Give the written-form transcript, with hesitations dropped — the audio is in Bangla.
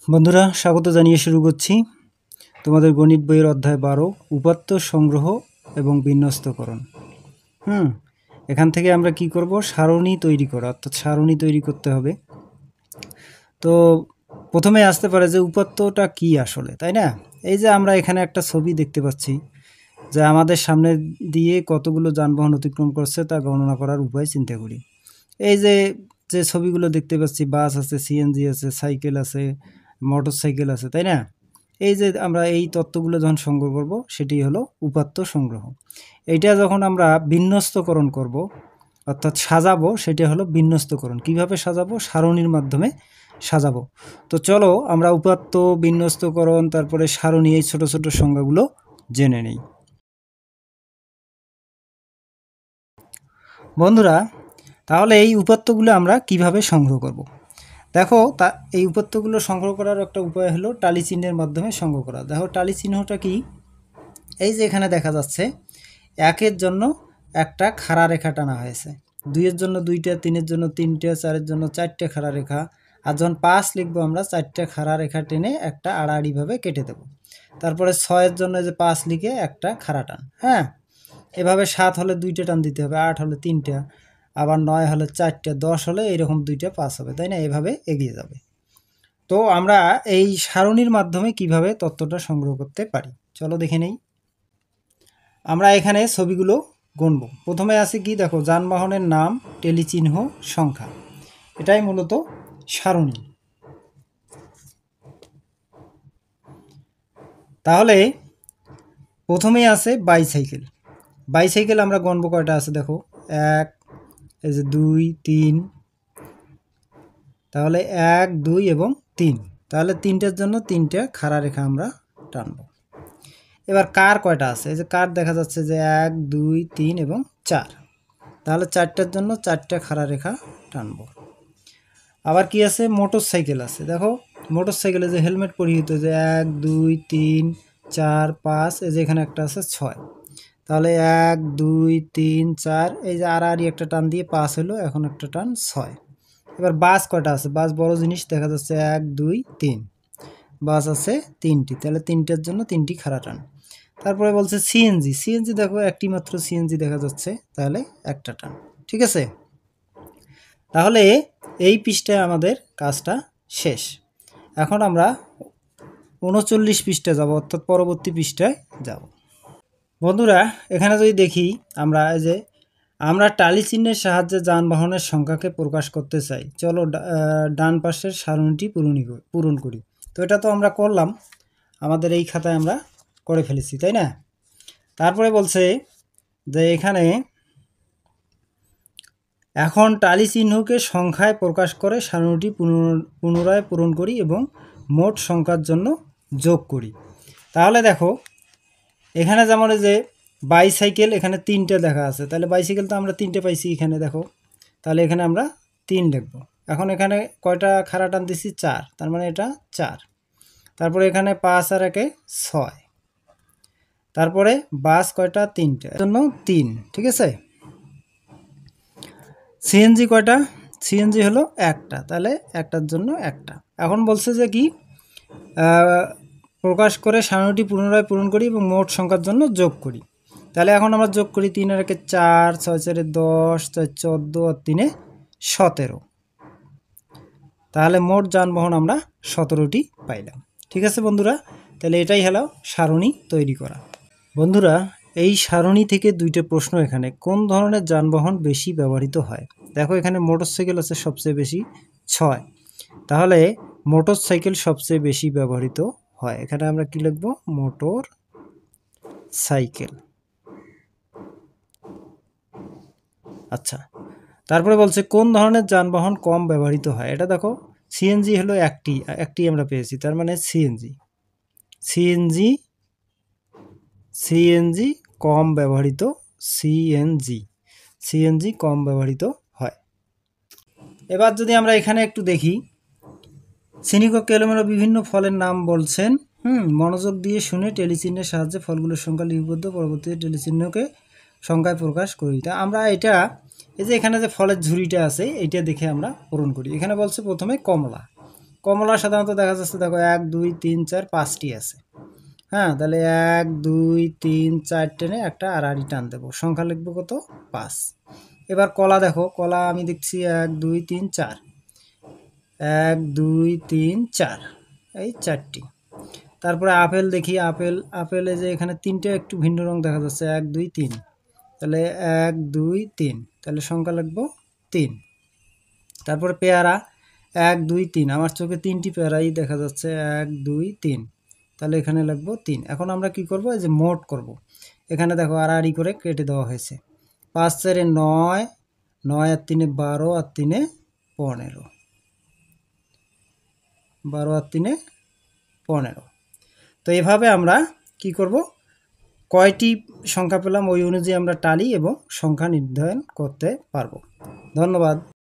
বন্ধুরা স্বাগত জানিয়ে শুরু করছি তোমাদের গণিত বইয়ের অধ্যায় 12 উপাত্ত সংগ্রহ এবং বিন্যস্তকরণ। এখান থেকে আমরা কি করব, সারণী তৈরি করা, অর্থাৎ সারণী তৈরি করতে হবে। তো প্রথমে আসতে পারে যে উপাত্তটা কি আসলে, তাই না? এই যে আমরা এখানে একটা ছবি দেখতে পাচ্ছি যে আমাদের সামনে দিয়ে কতগুলো যানবাহন অতিক্রম করছে তা গণনা করার উপায় চিন্তা করি। এই যে যে ছবিগুলো দেখতে পাচ্ছি, বাস আছে, সিএনজি আছে, সাইকেল আছে, মোটর সাইকেল আছে, তাই না? এই যে আমরা এই তত্ত্বগুলো যখন সংগ্রহ করব সেটি হলো উপাত্ত সংগ্রহ। এইটা যখন আমরা বিন্যস্তকরণ করব অর্থাৎ সাজাবো, সেটা হলো বিন্যস্তকরণ। কিভাবে সাজাবো? সারণীর মাধ্যমে সাজাবো। তো চলো আমরা উপাত্ত, বিন্যস্তকরণ, তারপরে সারণী, এই ছোট ছোট সংজ্ঞাগুলো জেনে নেই। বন্ধুরা, তাহলে এই উপাত্তগুলো আমরা কিভাবে সংগ্রহ করব? দেখো, এই উপাত্তগুলো সংগ্রহ করার একটা উপায় হলো টালি চিহ্নের মাধ্যমে সংগ্রহ করা। দেখো টালি চিহ্নটা কি, এই যে এখানে দেখা যাচ্ছে 1-এর জন্য একটা খাড়া রেখা টানা হয়েছে, 2-এর জন্য 2টা, 3-এর জন্য 3টা, 4-এর জন্য 4টে খাড়া রেখা। আর যখন 5 লিখবো আমরা 4টে খাড়া রেখা টেনে একটা আড়াআড়িভাবে কেটে দেব। তারপরে 6-এর জন্য যে 5 লিখে একটা খাড়া টান। এভাবে 7 হলে 2টে টান দিতে হবে, 8 হলে 3টা, আবার 9 হলে 4টে, 10 হলে এরকম 2টে 5 হবে, তাই না? এভাবে এগিয়ে যাবে। তো আমরা এই সারণীর মাধ্যমে কিভাবে তথ্যটা সংগ্রহ করতে পারি চলো দেখে নেই। আমরা এখানে ছবিগুলো গুনব। প্রথমে আছে কি, দেখো, যানবাহনের নাম, টেলিচিহ্ন, সংখ্যা। এটাই মূলত সারণী। তাহলে প্রথমেই আছে বাইসাইকেল। বাইসাইকেল আমরা গণব কয়টা আছে, দেখো 1, এই যে 2, 3, তাহলে 1, 2 এবং 3। তাহলে 3টার জন্য 3টে খাড়া রেখা আমরা টানব। এবার কার কয়টা আছে, এই যে কার দেখা যাচ্ছে যে 1, 2, 3 এবং 4। তাহলে 4টার জন্য 4টে খাড়া রেখা টানব। আবার কি আছে, মোটর সাইকেল আছে। দেখো মোটর সাইকেলে যে হেলমেট পরিহিত, যে 1, 2, 3, 4, 5, এই যে এখানে একটা আছে 6। তাহলে 1, 2, 3, 4, এই যে আড়াআড়ি একটা টান দিয়ে 5 হলো, এখন একটা টান 6। এবার বাস কয়টা আছে, বাস বড় জিনিস দেখা যাচ্ছে 1, 2, 3, বাস আছে 3টি, তাহলে 3টার জন্য 3টি খাড়া টান। তারপরে বলছে সিএনজি। সিএনজি দেখো একটি মাত্র সিএনজি দেখা যাচ্ছে, তাহলে একটা টান। ঠিক আছে, তাহলে এই পৃষ্ঠায় আমাদের কাজটা শেষ। এখন আমরা 39 পৃষ্ঠায় যাব, অর্থাৎ পরবর্তী পৃষ্ঠায় যাব। বন্ধুরা, এখানে যদি দেখি আমরা, এই যে আমরা টালি চিহ্নের সাহায্যে যানবাহনের সংখ্যাকে প্রকাশ করতে চাই, চলো ডান পাশের সারণীটি পূরণ করি। তো এটা তো আমরা করলাম, আমাদের এই খাতায় আমরা করে ফেলেছি, তাই না? তারপরে বলছে যে এখানে এখন টালি চিহ্নকে সংখ্যায় প্রকাশ করে সারণীটি পুনরায় পূরণ করি এবং মোট সংখ্যার জন্য যোগ করি। তাহলে দেখো এখানে যেমন যে বাইসাইকেল, এখানে 3টে দেখা আছে, তাহলে বাইসাইকেল তো আমরা 3টে পাইছি এখানে, দেখো, তাহলে এখানে আমরা 3 লিখব। এখন এখানে কয়টা খাড়া টান দিচ্ছি, 4, তার মানে এটা 4। তারপরে এখানে 5 আর 1 6। তারপরে বাস কয়টা, 3টে, জন্য 3। ঠিক আছে, সিএনজি কয়টা, সিএনজি হলো একটা, তাহলে একটার জন্য একটা। এখন বলছে যে কি, প্রকাশ করে সারণীটি পুনরায় পূরণ করি এবং মোট সংখ্যার জন্য যোগ করি। তাহলে এখন আমরা যোগ করি, 3 আর 1 4, 6 4 10, 4 14 আর 3 17। তাহলে মোট যানবাহন আমরা 17টি পাইলাম। ঠিক আছে বন্ধুরা, তাহলে এটাই হলো সারণী তৈরি করা। বন্ধুরা, এই সারণী থেকে 2টে প্রশ্ন এখানে, কোন ধরনের যানবাহন বেশি ব্যবহৃত হয়? দেখো এখানে মোটরসাইকেল আছে সবচেয়ে বেশি 6, তাহলে মোটর সাইকেল সবচেয়ে বেশি ব্যবহৃত হয়। এখানে আমরা কি লিখব, মোটর সাইকেল। আচ্ছা, তারপরে বলছে কোন ধরনের যানবাহন কম ব্যবহৃত হয়? এটা দেখো সিএনজি হলো একটি আমরা পেয়েছি, তার মানে সিএনজি। সিএনজি সিএনজি কম ব্যবহৃত, সিএনজি কম ব্যবহৃত হয়। এবার যদি আমরা এখানে একটু দেখি, শ্রেণীকক্ষে এলোমেলো বিভিন্ন ফলের নাম বলছেন। মনোযোগ দিয়ে শুনে টেলিচিহ্নের সাহায্যে ফলগুলোর সংখ্যা লিপিবদ্ধ, পরবর্তীতে টেলিচিহ্নকে সংখ্যায় প্রকাশ করি। তা আমরা এটা, এই যে এখানে যে ফলের ঝুড়িটা আছে, এইটা দেখে আমরা পূরণ করি। এখানে বলছে প্রথমে কমলা। কমলা সাধারণত দেখা যাচ্ছে, দেখো 1 2 3 4 5টি আছে। হ্যাঁ, তাহলে 1 2 3 4 টেনে একটা আড়াআড়ি টান দেবো, সংখ্যা লিখবো কত? 5। এবার কলা দেখো, কলা আমি দেখছি 1 2 3 4, 1 2 3 4, এই 4টি। তারপরে আপেল দেখি, আপেলে যে এখানে 3টে একটু ভিন্ন রং দেখা যাচ্ছে, 1 2 3, তাহলে 1 2 3, তাহলে সংখ্যা লিখবো 3। তারপরে পেয়ারা 1 2 3, আমার চোখে 3টি পেয়ারাই দেখা যাচ্ছে, 1 2 3, তাহলে এখানে লিখবো 3। এখন আমরা কি করব, এই যে মোট করব। এখানে দেখো আড়াআড়ি করে কেটে দেওয়া হয়েছে। 5 4 9, 9 আর 3 12, আর 3 15, 12 আর 3 15। তো এভাবে আমরা কি করব, কয়টি সংখ্যা পেলাম ওই অনুযায়ী আমরা টালি এবং সংখ্যা নির্ধারণ করতে পারবো। ধন্যবাদ।